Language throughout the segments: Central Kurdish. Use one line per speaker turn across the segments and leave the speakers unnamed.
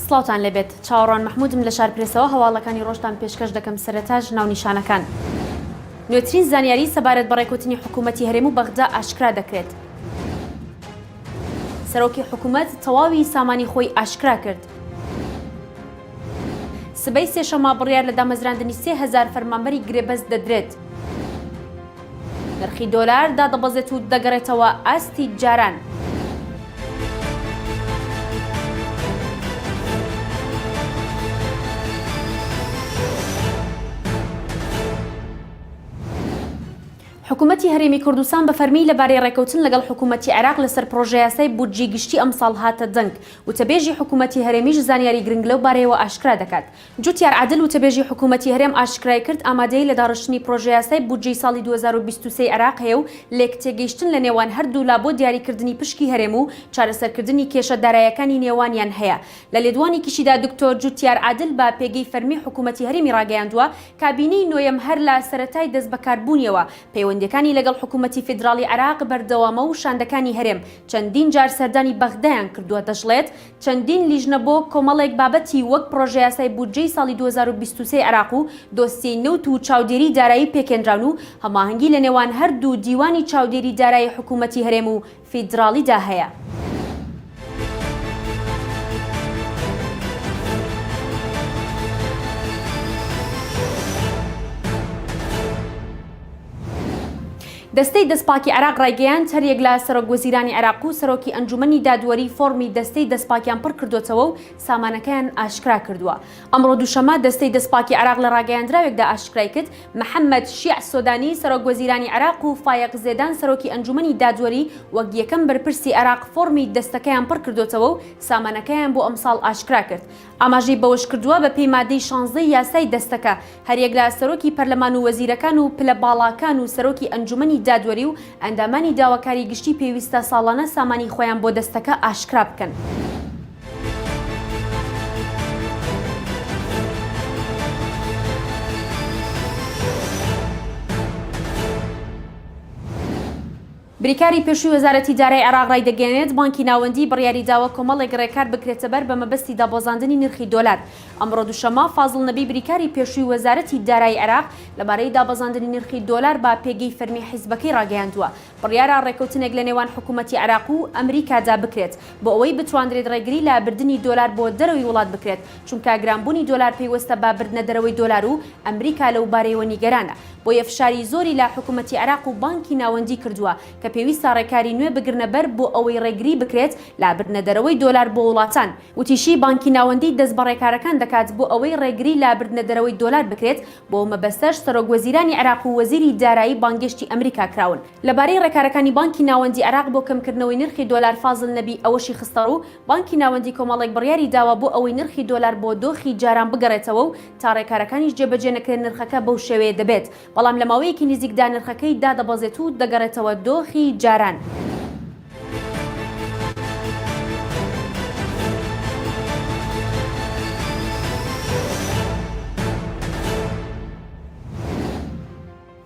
سڵاوتان لەبێت چاوەڕوان محمودم لە شارپرسەوە هەواڵەکانی ڕۆژتان پێشکەش دەکەم سەرەتاژ ناونیشانەکان. نوێترین زانیاری سەبارەت بە ڕێکوتنی حکوومەتی هەرێم و بەغدا ئاشکرا دەکرێت. سەرۆکی حکوومەت تەواوی سامانی خۆی ئاشکرا کرد. سبەی سێشەما بڕیار لە دامەزراندنی 3000 فەرمانبەری گرێبەست دەدرێت. نرخی دۆلار دادەبەزێت و دەگەڕێتەوە ئاستی جاران. حکوومەتی هەرێمی کوردستان بە فەرمی لەبارەی ڕێکەوتن لەگەڵ حکوومەتی عێراق لەسەر پرۆژە یاسای بودجێ گشتی ئەمساڵ هاتە دەنگ. وتەبێژی حکوومەتی هەرێمیش زانیاری گرنگ لەو بارەیەوە ئاشکرا دەکات. جوتیار عادل وتەبێژی حکوومەتی هەرێم ئاشکرای کرد ئامادەی لە داڕشتنی پرۆژە یاسای بودجەی ساڵی 2023 عێراق هەیە و لێک تێگەیشتن لە نێوان هەردوو لا بۆ دیاریکردنی پشکی هەرێم و چارەسەرکردنی کێشە داراییەکانی نێوانیان هەیە. لە لێدوانێکیشیدا دکتۆر جوتیار عادل بە پێگەی فەرمی حکوومەتی هەرێمی ڕاگەیاندووە کابینەی نۆیەم هەر لە سەرەتای دەست بەکاربوونیەوە پەیوەندیەکانی لەگەڵ حکوومەتی فیدراڵی عێراق بەردەوامە و شاندەکانی هەرێم چەندین جار سەردانی بەغدایان کردووە. دەژڵێت چەندین لیژنە بۆ کۆمەڵێک بابەتی وەک پرۆژە یاسای بودجەی ساڵی 2023 عێراق و دۆسیەی نەوت و چاودێری دارایی پێکێنراون و هەماهەنگی لە نێوان هەردوو دیوانی چاودێری دارایی حکوومەتی هەرێم و فیدراڵیدا هەیە. دەستەی دەستپاکی عێراق ڕایگەیاند هەریەک لە سەرۆکوەزیرانی عێراق و سەرۆکی ئەنجومەنی دادوەری فۆرمی دەستەی دەستپاکیان پڕ کردوێتەوە و سامانەکەیان ئاشکرا کردووە. ئەمڕۆ دووشەمە دەستەی دەستپاکی عێراق لە ڕاگەیاندراوێکدا ئاشکرای کرد محەممەد شیع سۆدانی سەرۆکوەزیرانی عێراق و فایق زێدان سەرۆکی ئەنجومەنی دادوەری وەک یەکەم بەرپرسی عێراق فۆرمی دەستەکەیان پڕ کردوێتەوە و سامانەکەیان بۆ ئەمساڵ ئاشکرا کرد. ئاماژەی بەوەش کردووە بە پێی مادەی 16 یاسای دەستەکە هەریەک لە سەرۆکی پەرلەمان و وەزیرەکان و پلە باڵاکان و سەرۆکی ئەنجومەنی دادوەری و ئەندامانی داواکاری گشتی پێویستە ساڵانە سامانی خۆیان بۆ دەستەکە ئاشکرا بکەن. بریکاری پێشووی وەزارەتی دارایی عێراق ڕایدەگەێنێت بانکی ناوەندی بڕیاری داوە کۆمەڵێک ڕێکار بکرێتە بەر بە مەبەستی دابۆزاندنی نرخی دۆلار. ئەمڕۆ دووشەمە فازڵ نەبی بریکاری پێشووی وەزارەتی دارایی عێراق لەبارەی دابەزاندنی نرخی دۆلار با پێگەی فەرمی حیزبەکەی ڕاگەیاندووە بڕیارە ڕێکەوتنێک لە نێوان حکوومەتی عێراق و ئەمریکادا بکرێت بۆ ئەوەی بتواندرێت ڕێگری لە بردننی دۆلار بۆ دەرەوەی وڵات بکرێت چونکە گرانبوونی دۆلار پێیوەستە با بردنە دەرەوەی دۆلار و ئەمریکا لەو بارەیەوە نیگەرانە. بۆ یەفشاری زۆری لە حکوومەتی عێراق و بانکی ناوەندی کردووە کە پێویستە ڕێکاری نوێ بگرنە بەر بۆ ئەوەی ڕێگری بکرێت لا بردنە دەرەوەی دۆلار بۆ وڵاتان. وتیشی بانکی ناوەندی دەست بە ڕێکارەکان دەکات بۆ ئەوەی ڕێگری لا بردنە دەرەوەی دۆلار بکرێت بۆ مەبەستەش سەرۆکوەزیرانی عێراق و وەزیری دارایی بانگشتی ئەمریکا کراون. لەبارەی ڕێکارەکانی بانکی ناوەندی عێراق بۆ کەمکردنەوەی نرخی دۆلار فازڵ نەبی ئەوەشی خستەڕ و بانکی ناوەندی کۆمەڵێک بڕیاری داوە بۆ ئەوەی نرخی دۆلار بۆ دۆخی جاران بگەڕێتەوە و تا ڕێکارەکانیش جێبەجێ نەکرێن نرخەکە بەو شێوەیە دەبێت بەڵام لە ماوەیەکی نزیکدا نرخەکەی دادەبەزێت و دەگەڕێتەوە دۆخی جاران.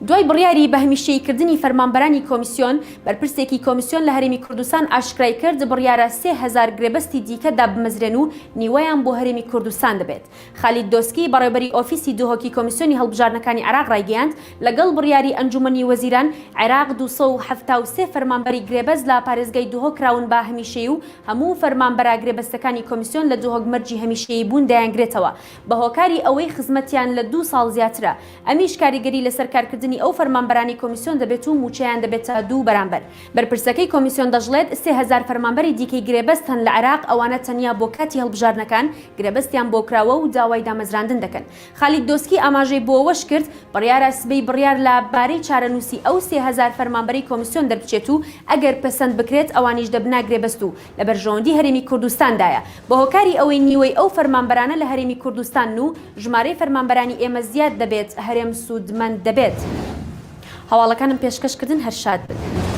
دوای بڕیاری بە هەمیشەییکردنی فەرمانبەرانی کۆمیسیۆن بەرپرسێکی کۆمیسیۆن لە هەرێمی کوردستان ئاشکرای کرد بڕیارە 3000 گرێبەستی دیکە دابمەزرێن و نیوەیان بۆ هەرێمی کوردستان دەبێت. خالید دۆسکی بەڕێوەبەری ئۆفیسی دووهۆکی کۆمیسیۆنی هەڵبژارنەکانی عێراق ڕایگەیاند لەگەڵ بڕیاری ئەنجومەنی وەزیران عێراق 273 فەرمانبەری گرێبەست لە پارێزگای دووهۆ کراون بە هەمیشەیی و هەموو فەرمانبەرە گرێبەستەکانی کۆمیسیۆن لە دووهۆک مەرجی هەمیشەیی بوون دایانگرێتەوە بە هۆکاری ئەوەی خزمەتیان لە 2 ساڵ زیاترە. ئەمیش کاریگەری لەسەر کارکردنی ئەو فەرمانبەرانی کۆمیسیۆن دەبێت و موچەیان دەبێتە 2 بەرامبەر. بەرپرسەکەی کۆمیسیۆن دەژڵێت 3000 فەرمانبەری دیکەی گرێبەستن لە عێراق ئەوانە تەنیا بۆ کاتی هەڵبژارنەکان گرێبەستیان بۆ کراوە و داوای دامەزراندن دەکەن. خالید دۆسکی ئاماژەی بۆ ئەوەش کرد بڕیارە سبەی بڕیار لە بارەی چارەنووسی ئەو 3000 فەرمانبەری کۆمیسیۆن دەربچێت و ئەگەر پەسەند بکرێت ئەوانیش دەبنا گرێبەست و لە بەرژەوەندی هەرێمی کوردستاندایە بە هۆکاری ئەوەی نیوەی ئەو فەرمانبەرانە لە هەرێمی کوردستان و ژمارەی فەرمانبەرانی ئێمە زیاد دەبێت هەرێم سوودمەند دەبێت. هەواڵەکانم پێشکەشکردن هەر شاد بن.